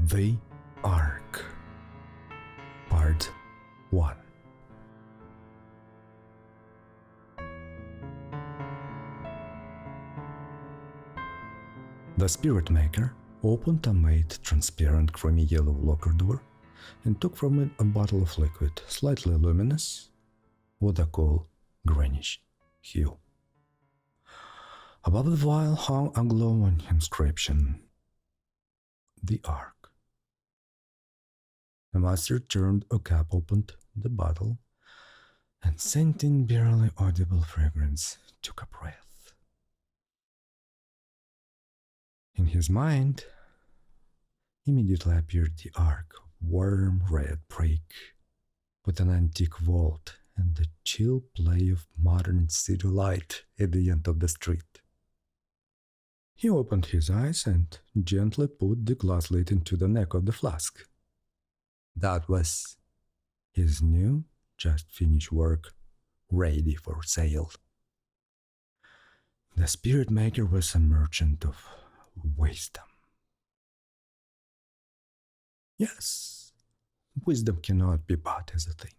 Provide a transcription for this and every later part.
The Ark, Part 1. The Spirit Maker opened a made transparent creamy yellow locker door and took from it a bottle of liquid slightly luminous with a cool greenish hue. Above the vial hung a glowing inscription, "The Ark." The master turned a cap, opened the bottle, and scenting barely audible fragrance, took a breath. In his mind, immediately appeared the Ark, warm red brick, with an antique vault and the chill play of modern city light at the end of the street. He opened his eyes and gently put the glass lid into the neck of the flask. That was his new, just finished work, ready for sale. The Spirit Maker was a merchant of wisdom. Yes, wisdom cannot be bought as a thing,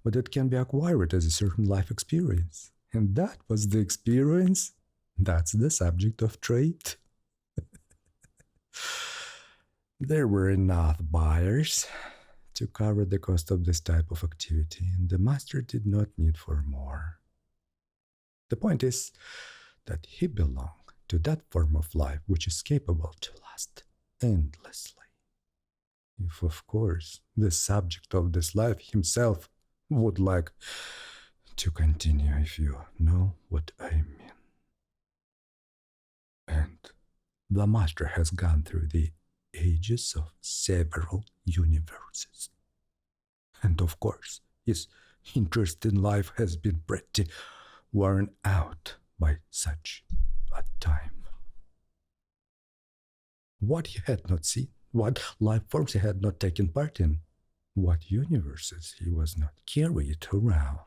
but it can be acquired as a certain life experience. And that was the experience. That's the subject of trade. There were enough buyers to cover the cost of this type of activity, and the master did not need for more. The point is that he belonged to that form of life which is capable to last endlessly. If, of course, the subject of this life himself would like to continue, if you know what I mean. And the master has gone through the ages of several universes. And of course, his interest in life has been pretty worn out by such a time. What he had not seen, what life forms he had not taken part in, what universes he was not carried around.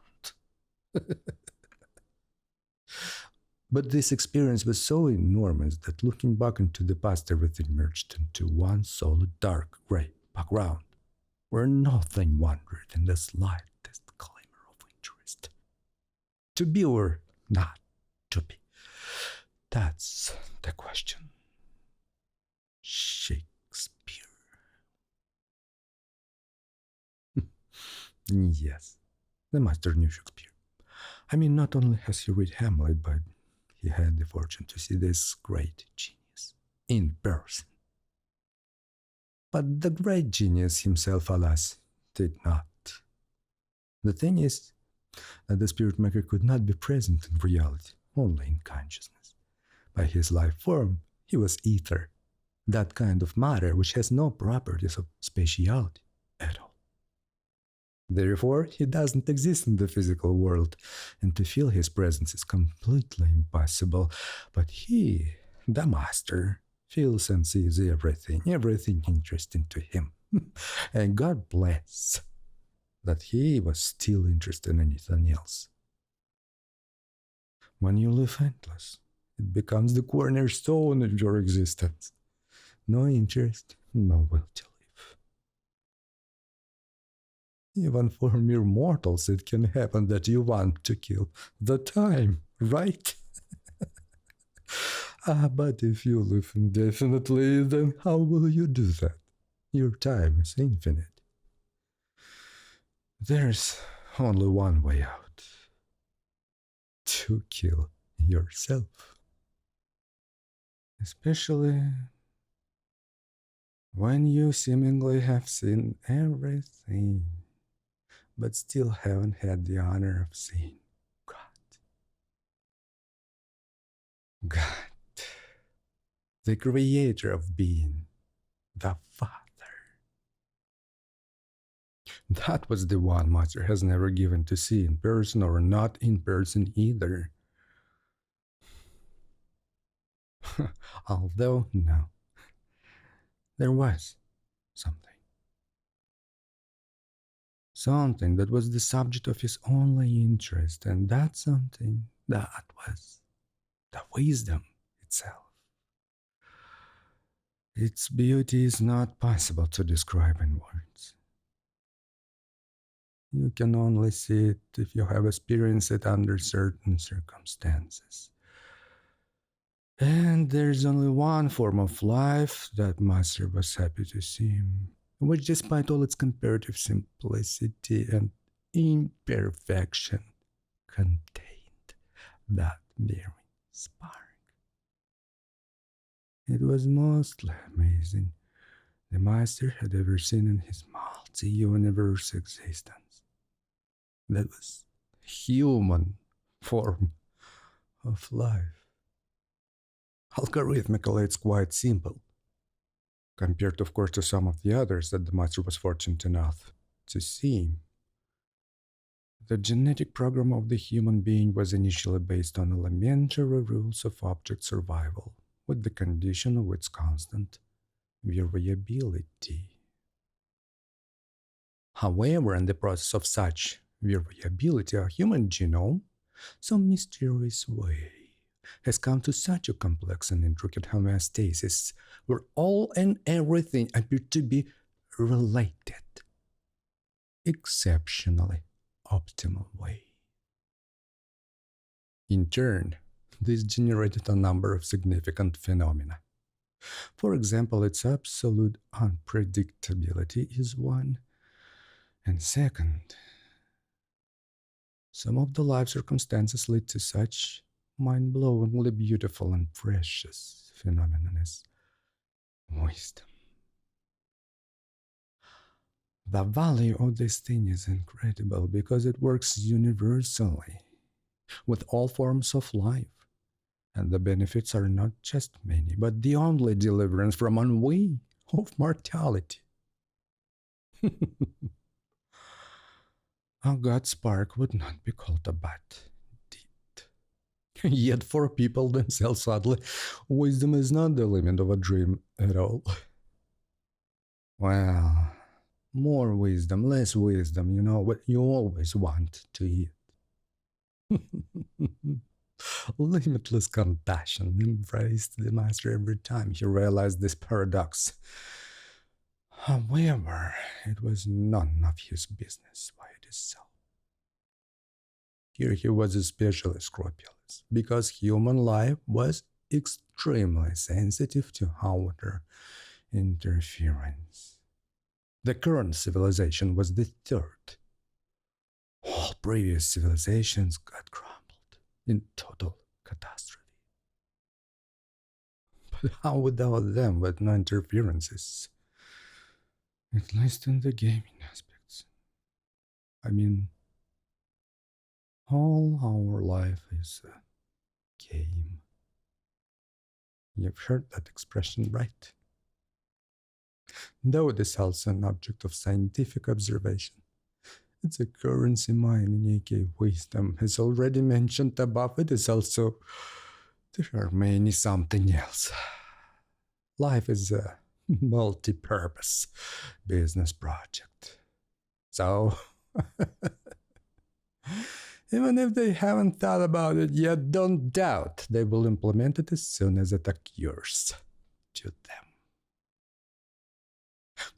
But this experience was so enormous that looking back into the past, everything merged into one solid dark gray background, where nothing wandered in the slightest glimmer of interest. To be or not to be, that's the question. Shakespeare. Yes, the master knew Shakespeare. I mean, not only has he read Hamlet, but he had the fortune to see this great genius in person. But the great genius himself, alas, did not. The thing is that the Spirit Maker could not be present in reality, only in consciousness. By his life form, he was ether, that kind of matter which has no properties of spatiality at all. Therefore, he doesn't exist in the physical world, and to feel his presence is completely impossible. But he, the master, feels and sees everything interesting to him. And God bless that he was still interested in anything else. When you live endless, it becomes the cornerstone of your existence. No interest, no will to live. Even for mere mortals, it can happen that you want to kill the time, right? But if you live indefinitely, then how will you do that? Your time is infinite. There's only one way out. To kill yourself. Especially when you seemingly have seen everything, but still haven't had the honor of seeing God. God, the creator of being, the Father. That was the one master has never given to see in person, or not in person either. Although, no, there was something. Something that was the subject of his only interest, and that something, that was the wisdom itself. Its beauty is not possible to describe in words. You can only see it if you have experienced it under certain circumstances. And there's only one form of life that Master was happy to see, which, despite all its comparative simplicity and imperfection, contained that very spark. It was mostly amazing the Master had ever seen in his multi universe existence. That was human form of life. Algorithmically, it's quite simple, compared, of course, to some of the others that the Master was fortunate enough to see. The genetic program of the human being was initially based on elementary rules of object survival, with the condition of its constant variability. However, in the process of such variability, our human genome, some mysterious way, has come to such a complex and intricate homeostasis where all and everything appear to be related, exceptionally optimal way. In turn, this generated a number of significant phenomena. For example, its absolute unpredictability is one, and second, some of the life circumstances lead to such mind-blowingly beautiful and precious phenomenon as wisdom. The value of this thing is incredible because it works universally with all forms of life, and the benefits are not just many, but the only deliverance from ennui of mortality. A God spark would not be called a bad deed. Yet for people themselves, sadly, wisdom is not the limit of a dream at all. Well, more wisdom, less wisdom, you know what you always want to eat. Limitless compassion embraced the master every time he realized this paradox. However, it was none of his business why it is so. Here he was especially scrupulous because human life was extremely sensitive to outer interference. The current civilization was the third. All previous civilizations got crumbled in total catastrophe. But how without them with no interferences? At least in the gaming aspects. I mean, all our life is a game. You've heard that expression, right? Though it is also an object of scientific observation, its currency mining, aka wisdom, as already mentioned above, it is also there are many something else. Life is a multi-purpose business project. So, even if they haven't thought about it yet, don't doubt they will implement it as soon as it occurs to them.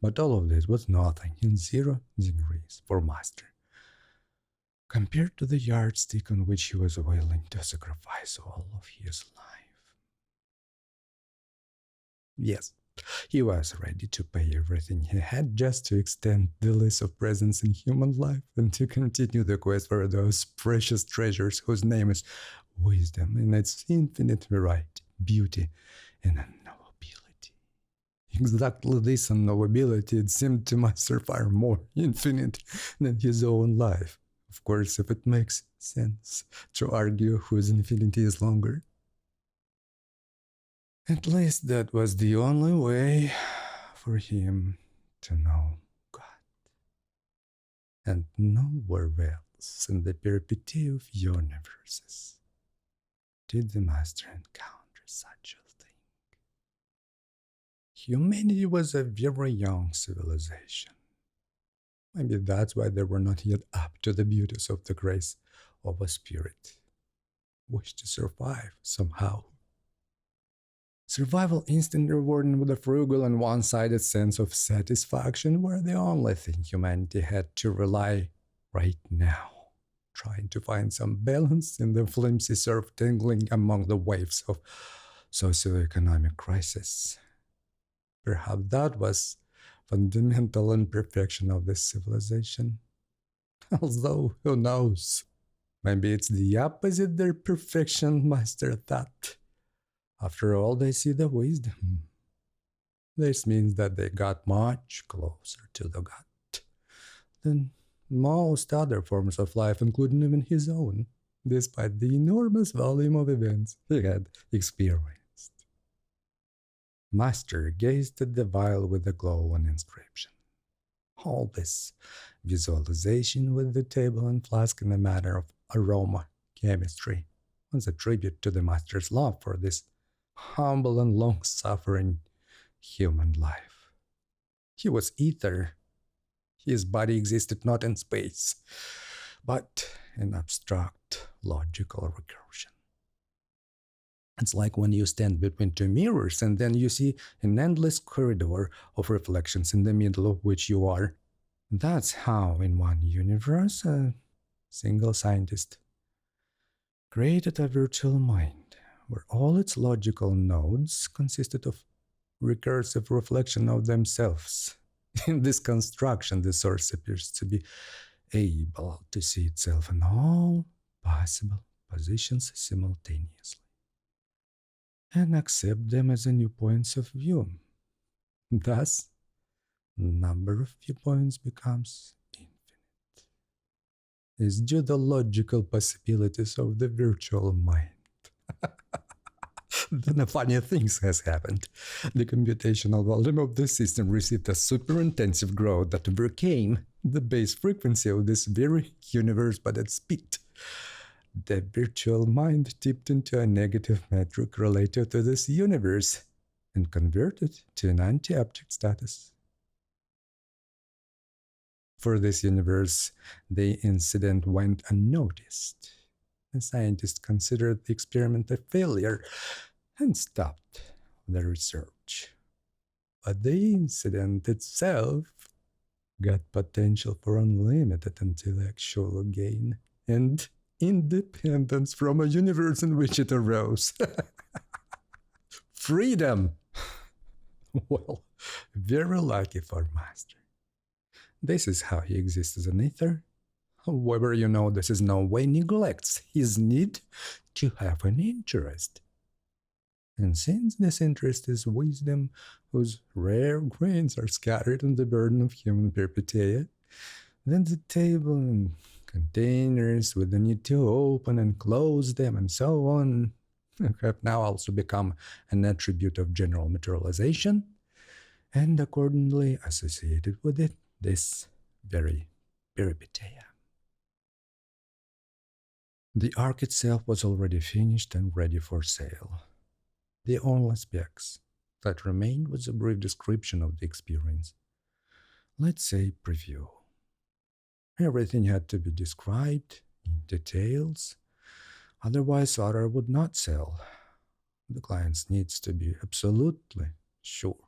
But all of this was nothing in 0 degrees for Master, compared to the yardstick on which he was willing to sacrifice all of his life. Yes, he was ready to pay everything he had just to extend the list of presents in human life and to continue the quest for those precious treasures whose name is wisdom in its infinite variety, beauty, and unknowability. Exactly this unknowability it seemed to Master far more infinite than his own life. Of course, if it makes sense to argue whose infinity is longer. At least that was the only way for him to know God. And nowhere else in the perpetuity of universes did the Master encounter such a thing. Humanity was a very young civilization. Maybe that's why they were not yet up to the beauties of the grace of a spirit, wished to survive somehow. Survival instinct rewarded with a frugal and one sided sense of satisfaction were the only thing humanity had to rely right now, trying to find some balance in the flimsy surf tingling among the waves of socioeconomic crisis. Perhaps that was fundamental imperfection of this civilization. Although, who knows? Maybe it's the opposite their perfection mastered that. After all, they see the wisdom. This means that they got much closer to the God than most other forms of life, including even his own, despite the enormous volume of events he had experienced. Master gazed at the vial with the glow and inscription. All this visualization with the table and flask in a matter of aroma chemistry was a tribute to the master's love for this humble and long suffering human life. He was ether. His body existed not in space, but in abstract logical recursion. It's like when you stand between two mirrors and then you see an endless corridor of reflections in the middle of which you are. That's how, in one universe, a single scientist created a virtual mind where all its logical nodes consisted of recursive reflection of themselves. In this construction, the source appears to be able to see itself in all possible positions simultaneously and accept them as a new points of view. Thus, number of viewpoints becomes infinite. Is due the logical possibilities of the virtual mind. Then a funny thing has happened. The computational volume of the system received a super intensive growth that overcame the base frequency of this very universe by that speed. The virtual mind tipped into a negative metric related to this universe and converted to an anti-object status. For this universe, the incident went unnoticed. The scientists considered the experiment a failure and stopped the research. But the incident itself got potential for unlimited intellectual gain and independence from a universe in which it arose. Freedom! Well, very lucky for Master. This is how he exists as an ether. However, you know this in no way neglects his need to have an interest. And since this interest is wisdom, whose rare grains are scattered on the burden of human perpetua, then the table and containers with the need to open and close them and so on have now also become an attribute of general materialization, and accordingly associated with it this very peripeteia. The ark itself was already finished and ready for sale. The only specs that remained was a brief description of the experience. Let's say preview. Everything had to be described in details, otherwise Odor would not sell. The client needs to be absolutely sure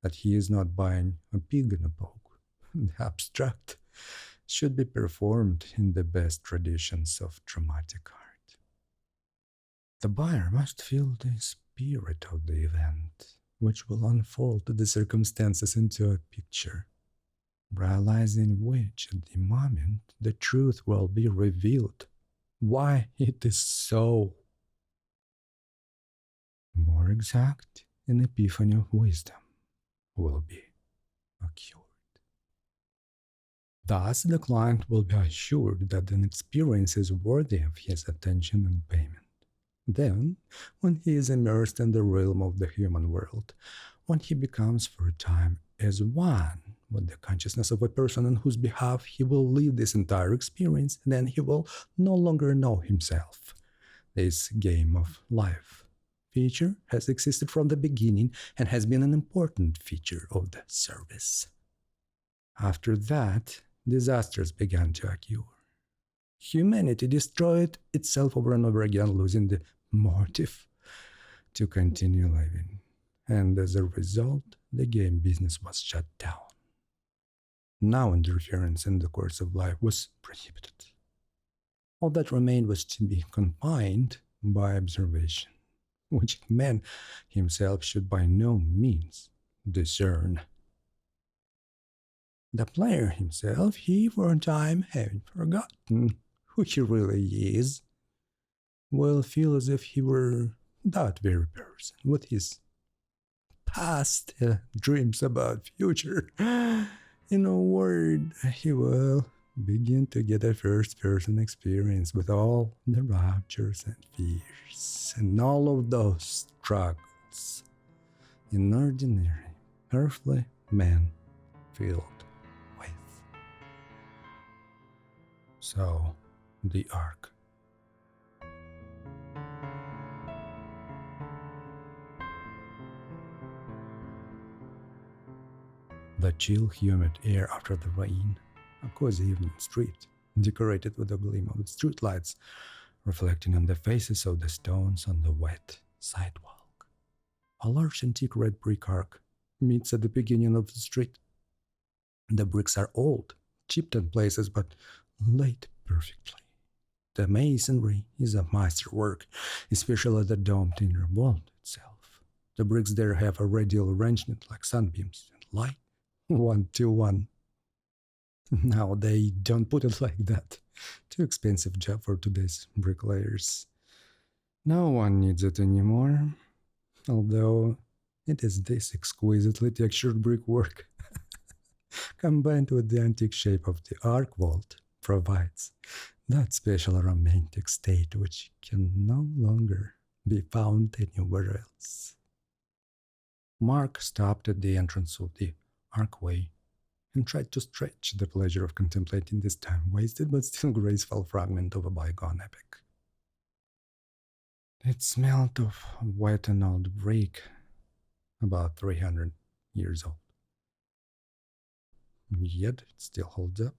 that he is not buying a pig in a poke. The abstract should be performed in the best traditions of dramatic art. The buyer must feel the spirit of the event, which will unfold the circumstances into a picture, realizing which at the moment the truth will be revealed, why it is so. More exact, an epiphany of wisdom will be occurred. Thus, the client will be assured that an experience is worthy of his attention and payment. Then, when he is immersed in the realm of the human world, when he becomes for a time as one with the consciousness of a person on whose behalf he will live this entire experience, then he will no longer know himself. This game of life feature has existed from the beginning and has been an important feature of the service. After that, disasters began to occur. Humanity destroyed itself over and over again, losing the motive to continue living, and as a result, the game business was shut down. Now interference in the course of life was prohibited. All that remained was to be confined by observation, which man himself should by no means discern. The player himself, he for a time having forgotten who he really is, will feel as if he were that very person with his past dreams about future. In a word, he will begin to get a first-person experience with all the raptures and fears and all of those struggles an ordinary earthly man filled with. So, the Ark. The chill, humid air after the rain, a cozy evening street, decorated with a gleam of streetlights, reflecting on the faces of the stones on the wet sidewalk. A large antique red brick arch meets at the beginning of the street. The bricks are old, chipped in places, but laid perfectly. The masonry is a masterwork, especially the domed inner wall itself. The bricks there have a radial arrangement like sunbeams and light, 1 to 1. Now they don't put it like that. Too expensive job for today's bricklayers. No one needs it anymore, although it is this exquisitely textured brickwork, combined with the antique shape of the arc vault, provides that special romantic state which can no longer be found anywhere else. Mark stopped at the entrance of the archway and tried to stretch the pleasure of contemplating this time-wasted but still graceful fragment of a bygone epic. It smelled of wet and old brick, about 300 years old. Yet it still holds up.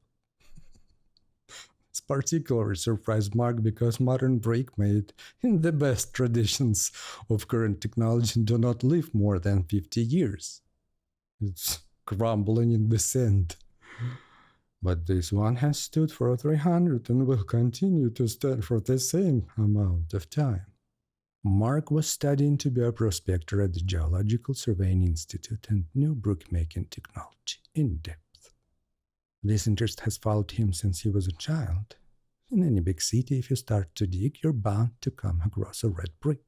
It's particularly surprised Mark because modern brick made in the best traditions of current technology do not live more than 50 years. It's crumbling in the sand. But this one has stood for 300 and will continue to stand for the same amount of time. Mark was studying to be a prospector at the Geological Surveying Institute and knew brickmaking technology in depth. This interest has followed him since he was a child. In any big city, if you start to dig, you're bound to come across a red brick.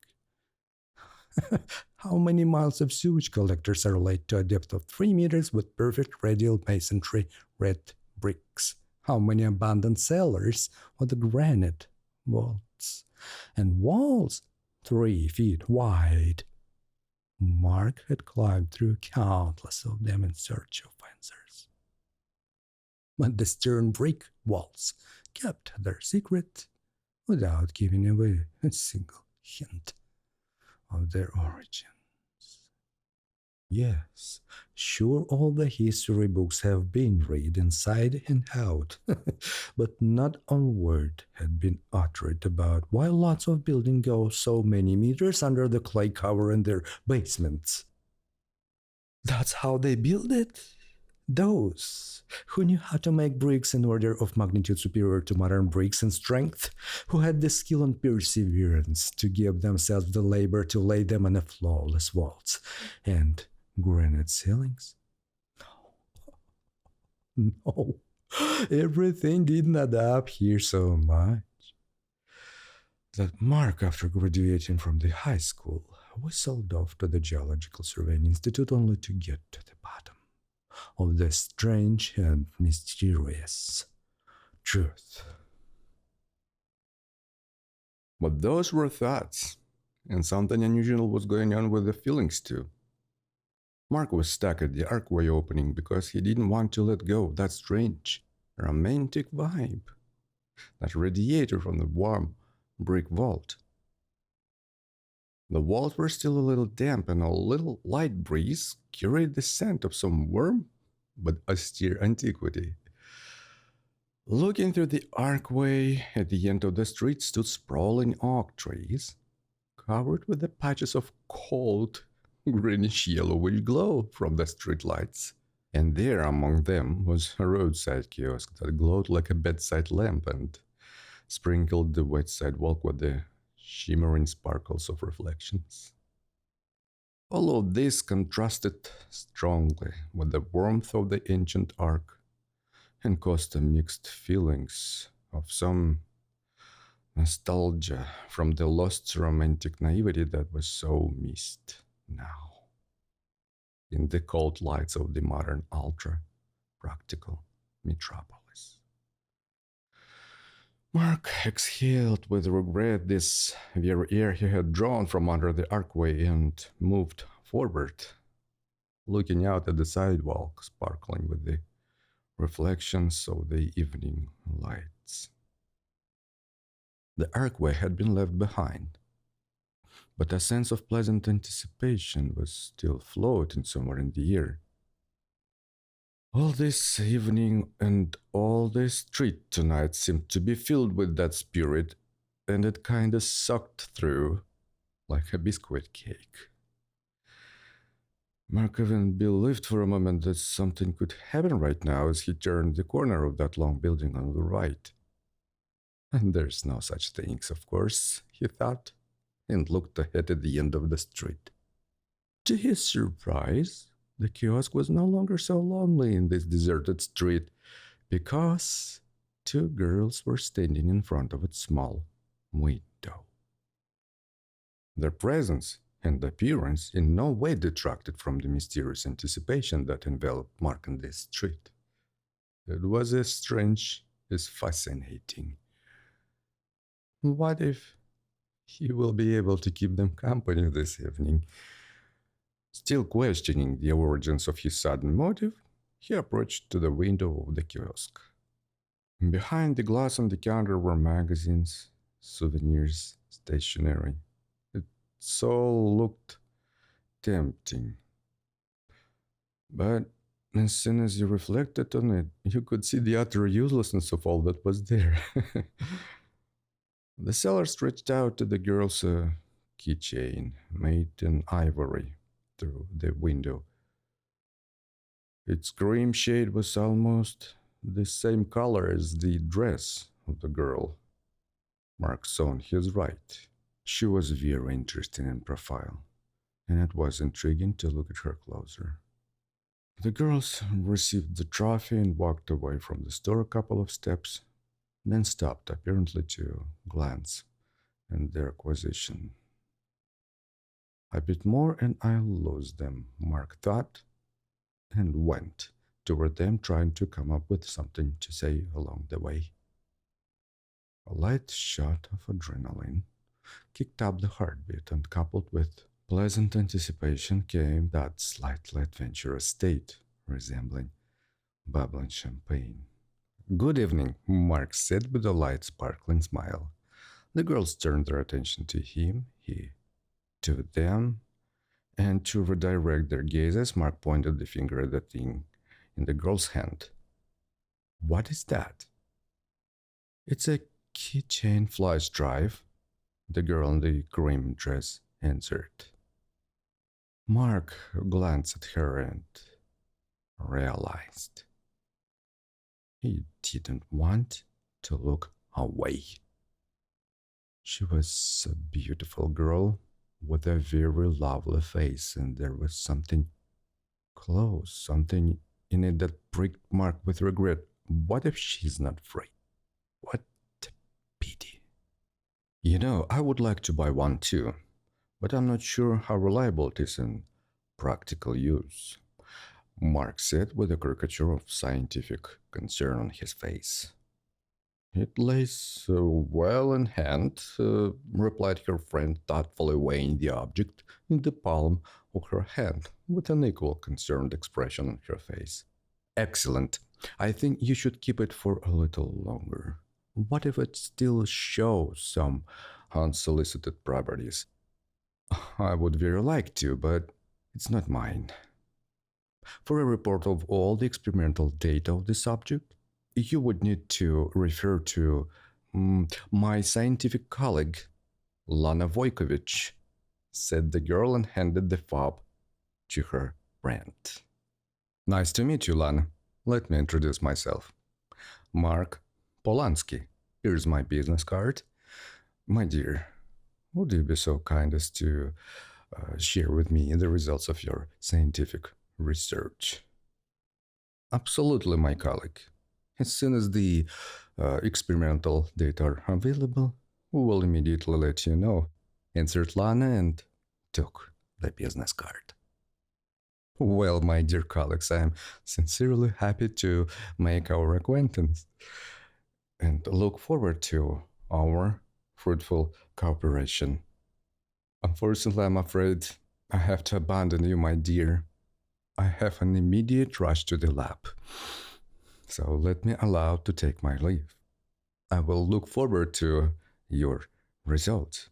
How many miles of sewage collectors are laid to a depth of 3 meters with perfect radial masonry red bricks? How many abandoned cellars with granite vaults and walls 3 feet wide? Mark had climbed through countless of them in search of answers. But the stern brick walls kept their secret without giving away a single hint of their origins. Yes, sure, all the history books have been read inside and out, but not a word had been uttered about why lots of buildings go so many meters under the clay cover in their basements. That's how they build it. Those who knew how to make bricks an order of magnitude superior to modern bricks in strength, who had the skill and perseverance to give themselves the labor to lay them on a flawless walls and granite ceilings. No, everything didn't add up here so much that Mark, after graduating from the high school, whistled off to the Geological Surveying Institute only to get to the bottom of the strange and mysterious truth. But those were thoughts, and something unusual was going on with the feelings too. Mark was stuck at the archway opening because he didn't want to let go of that strange, romantic vibe that radiated from the warm brick vault. The walls were still a little damp, and a little light breeze carried the scent of some warm but austere antiquity. Looking through the archway, at the end of the street stood sprawling oak trees, covered with the patches of cold, greenish yellowish glow from the streetlights. And there among them was a roadside kiosk that glowed like a bedside lamp and sprinkled the wet sidewalk with the shimmering sparkles of reflections. All of this contrasted strongly with the warmth of the ancient ark and caused a mixed feelings of some nostalgia from the lost romantic naivety that was so missed now in the cold lights of the modern ultra practical metropolis. Mark exhaled with regret this very air he had drawn from under the archway and moved forward, looking out at the sidewalk sparkling with the reflections of the evening lights. The archway had been left behind, but a sense of pleasant anticipation was still floating somewhere in the air. All this evening and all the street tonight seemed to be filled with that spirit, and it kinda sucked through like a biscuit cake. Mark even believed for a moment that something could happen right now as he turned the corner of that long building on the right. And there's no such things, of course, he thought, and looked ahead at the end of the street. To his surprise, the kiosk was no longer so lonely in this deserted street because two girls were standing in front of its small window. Their presence and appearance in no way detracted from the mysterious anticipation that enveloped Mark in this street. It was as strange as fascinating. What if he will be able to keep them company this evening? Still questioning the origins of his sudden motive, he approached to the window of the kiosk. Behind the glass on the counter were magazines, souvenirs, stationery. It all looked tempting. But as soon as you reflected on it, you could see the utter uselessness of all that was there. The seller stretched out to the girls a keychain made in ivory through the window. Its cream shade was almost the same color as the dress of the girl. Mark saw on his right. She was very interesting in profile, and it was intriguing to look at her closer. The girls received the trophy and walked away from the store a couple of steps, then stopped apparently to glance at their acquisition. A bit more and I'll lose them, Mark thought, and went toward them, trying to come up with something to say along the way. A light shot of adrenaline kicked up the heartbeat, and coupled with pleasant anticipation came that slightly adventurous state, resembling bubbling champagne. Good evening, Mark said with a light, sparkling smile. The girls turned their attention to him, he to them, and to redirect their gazes, Mark pointed the finger at the thing in the girl's hand. What is that? It's a keychain flash drive, the girl in the cream dress answered. Mark glanced at her and realized he didn't want to look away. She was a beautiful girl with a very lovely face, and there was something close, something in it that pricked Mark with regret. What if she's not free? What a pity. You know, I would like to buy one too, but I'm not sure how reliable it is in practical use, Mark said with a caricature of scientific concern on his face. It lays well in hand, replied her friend, thoughtfully weighing the object in the palm of her hand with an equal concerned expression on her face. Excellent. I think you should keep it for a little longer. What if it still shows some unsolicited properties? I would very like to, but it's not mine. For a report of all the experimental data of the subject, you would need to refer to my scientific colleague, Lana Vojkovic. said the girl and handed the fob to her friend. Nice to meet you, Lana. Let me introduce myself. Mark Polanski. Here's my business card. My dear, would you be so kind as to share with me the results of your scientific research? Absolutely, my colleague. As soon as the experimental data are available, we will immediately let you know, answered Lana and took the business card. Well, my dear colleagues, I am sincerely happy to make our acquaintance and look forward to our fruitful cooperation. Unfortunately, I'm afraid I have to abandon you, my dear. I have an immediate rush to the lab. So let me allow to take my leave. I will look forward to your results.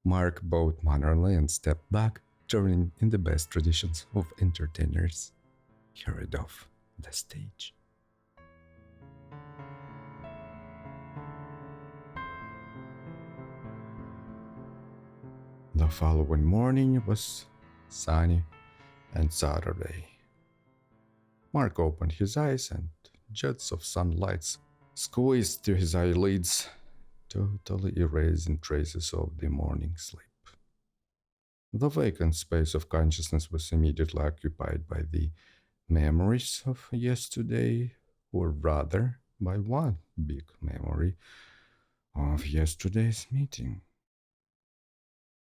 Mark bowed mannerly and stepped back, turning in the best traditions of entertainers. Hurried off the stage. The following morning was sunny and Saturday. Mark opened his eyes and jets of sunlight squeezed through his eyelids, totally erasing traces of the morning sleep. The vacant space of consciousness was immediately occupied by the memories of yesterday, or rather, by one big memory of yesterday's meeting.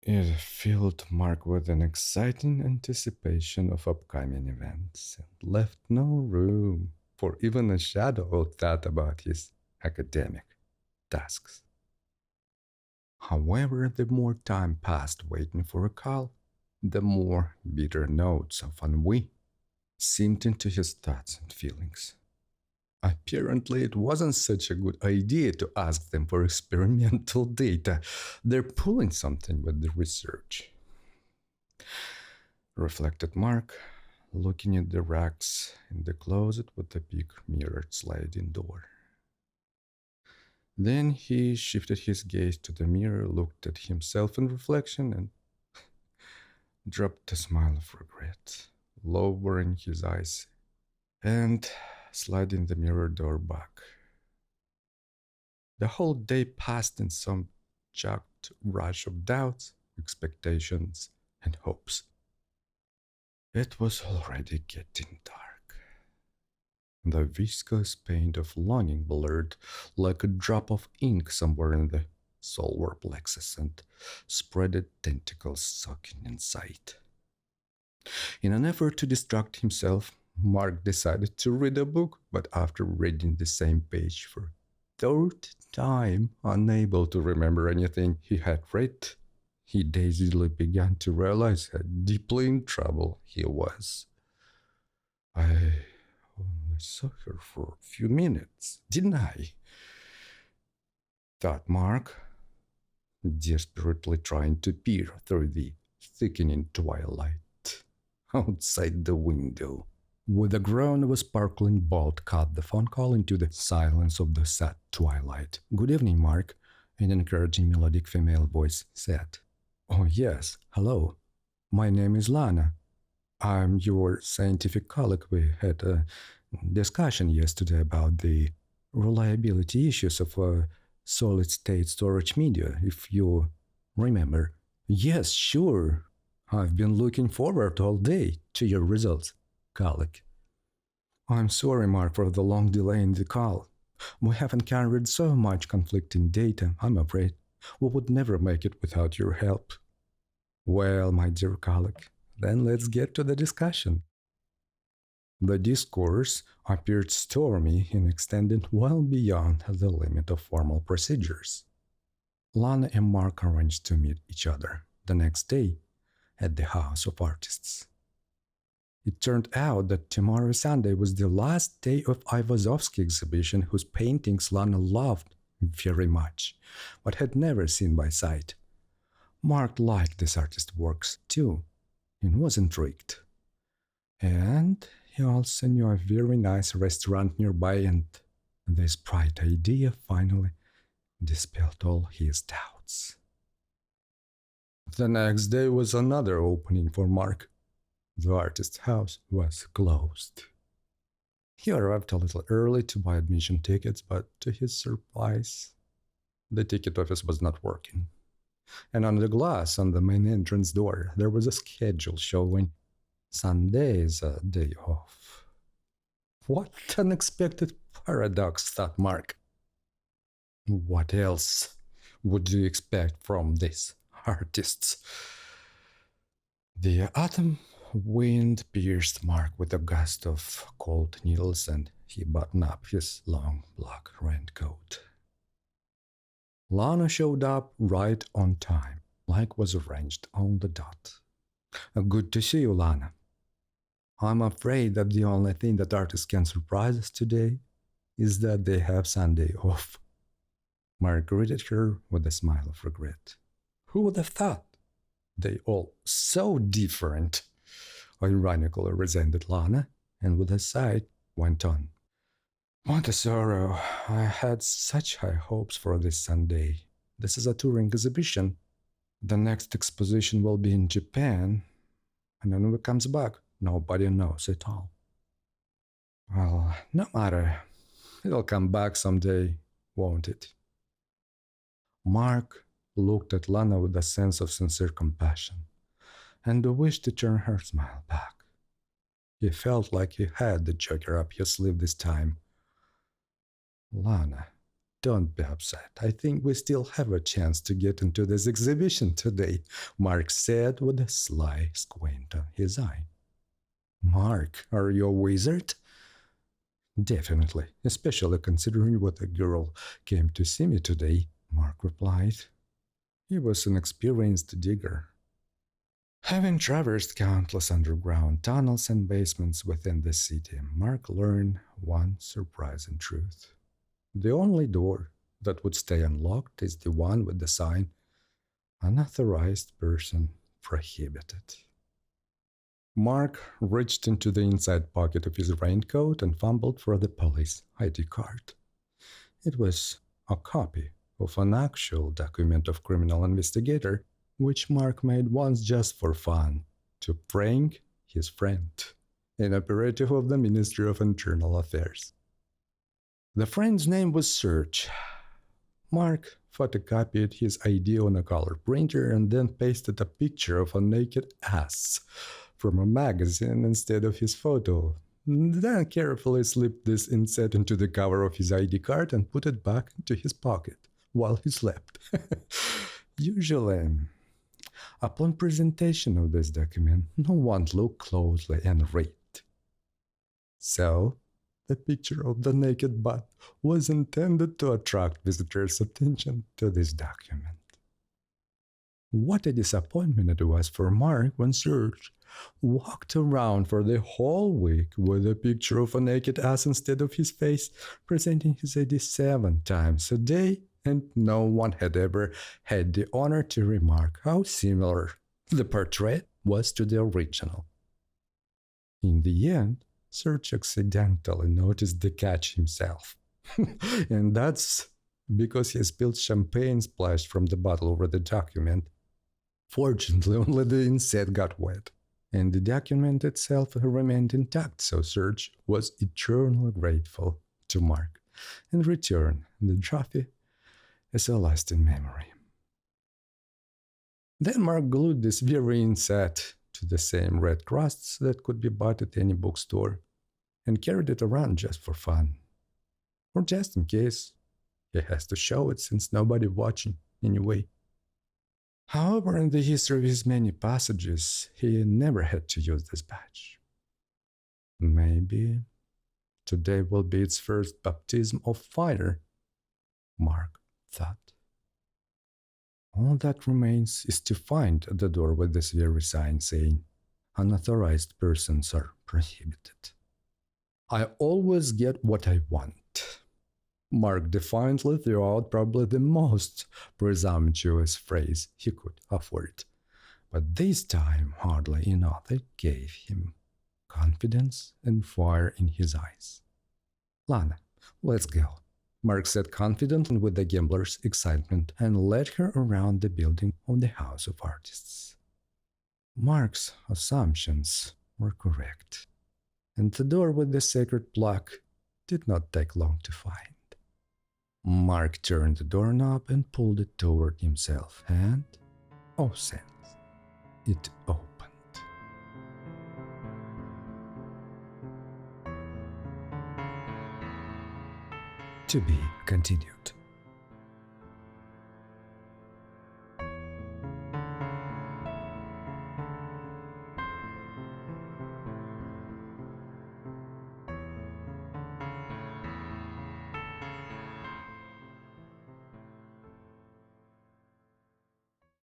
It filled Mark with an exciting anticipation of upcoming events and left no room for even a shadow of thought about his academic tasks. However, the more time passed waiting for a call, the more bitter notes of ennui seeped into his thoughts and feelings. Apparently, it wasn't such a good idea to ask them for experimental data. They're pulling something with the research. Reflected Mark, looking at the racks in the closet with the big mirrored sliding door. Then he shifted his gaze to the mirror, looked at himself in reflection, and dropped a smile of regret, lowering his eyes and sliding the mirror door back. The whole day passed in some jagged rush of doubts, expectations, and hopes. It was already getting dark. The viscous paint of longing blurred like a drop of ink somewhere in the solar plexus and spreaded tentacles soaking inside. In an effort to distract himself, Mark decided to read a book, but after reading the same page for third time, unable to remember anything he had read, he dazedly began to realize how deeply in trouble he was. I only saw her for a few minutes, didn't I? Thought Mark, desperately trying to peer through the thickening twilight outside the window. With a groan of a sparkling bolt cut the phone call into the silence of the sad twilight. "Good evening, Mark," an encouraging melodic female voice said. "Oh yes, hello. My name is Lana. I'm your scientific colleague. We had a discussion yesterday about the reliability issues of solid-state storage media, if you remember." "Yes, sure. I've been looking forward all day to your results, colleague." "I'm sorry, Mark, for the long delay in the call. We have encountered so much conflicting data, I'm afraid. We would never make it without your help." "Well, my dear colleague, then let's get to the discussion." The discourse appeared stormy and extended well beyond the limit of formal procedures. Lana and Mark arranged to meet each other the next day at the House of Artists. It turned out that tomorrow Sunday was the last day of Ivazovsky's exhibition, whose paintings Lana loved very much, but had never seen by sight. Mark liked this artist's works too, and was intrigued. And he also knew a very nice restaurant nearby, and this bright idea finally dispelled all his doubts. The next day was another opening for Mark. The artist's house was closed. He arrived a little early to buy admission tickets, but to his surprise, the ticket office was not working. And on the glass on the main entrance door, there was a schedule showing Sunday is a day off. What unexpected paradox, thought Mark. What else would you expect from these artists? The autumn wind pierced Mark with a gust of cold needles, and he buttoned up his long black raincoat. Lana showed up right on time, like was arranged on the dot. Good to see you, Lana. I'm afraid that the only thing that artists can surprise us today is that they have Sunday off. Mark greeted her with a smile of regret. Who would have thought? They all so different. Ironically resented Lana, and with a sigh went on. Montessoro, I had such high hopes for this Sunday. This is a touring exhibition. The next exposition will be in Japan, and then when it comes back, nobody knows at all. Well, no matter. It'll come back someday, won't it? Mark looked at Lana with a sense of sincere compassion and a wish to turn her smile back. He felt like he had the joker up his sleeve this time. Lana, don't be upset. I think we still have a chance to get into this exhibition today, Mark said with a sly squint on his eye. Mark, are you a wizard? Definitely, especially considering what the girl came to see me today, Mark replied. He was an experienced digger. Having traversed countless underground tunnels and basements within the city, Mark learned one surprising truth. The only door that would stay unlocked is the one with the sign, Unauthorized Person Prohibited. Mark reached into the inside pocket of his raincoat and fumbled for the police ID card. It was a copy of an actual document of criminal investigator, which Mark made once just for fun, to prank his friend, an operative of the Ministry of Internal Affairs. The friend's name was Serge. Mark photocopied his ID on a color printer and then pasted a picture of a naked ass from a magazine instead of his photo. Then carefully slipped this inset into the cover of his ID card and put it back into his pocket while he slept. Usually, upon presentation of this document, no one looked closely and read. So, the picture of the naked butt was intended to attract visitors' attention to this document. What a disappointment it was for Mark when Serge walked around for the whole week with a picture of a naked ass instead of his face, presenting his ID 7 times a day, and no one had ever had the honor to remark how similar the portrait was to the original. In the end, Serge accidentally noticed the catch himself. And that's because he spilled champagne splashed from the bottle over the document. Fortunately, only the inset got wet, and the document itself remained intact, so Serge was eternally grateful to Mark and returned the trophy as a lasting memory. Then Mark glued this very inset to the same red crusts that could be bought at any bookstore and carried it around just for fun. Or just in case he has to show it since nobody watching anyway. However, in the history of his many passages, he never had to use this badge. Maybe today will be its first baptism of fire, Mark thought. All that remains is to find the door with this very sign saying, Unauthorized persons are prohibited. I always get what I want. Mark defiantly threw out probably the most presumptuous phrase he could afford. But this time, hardly another gave him confidence and fire in his eyes. Lana, let's go. Mark sat confident with the gambler's excitement and led her around the building of the House of Artists. Mark's assumptions were correct, and the door with the sacred block did not take long to find. Mark turned the doorknob and pulled it toward himself, and, oh sense, it opened. To be continued.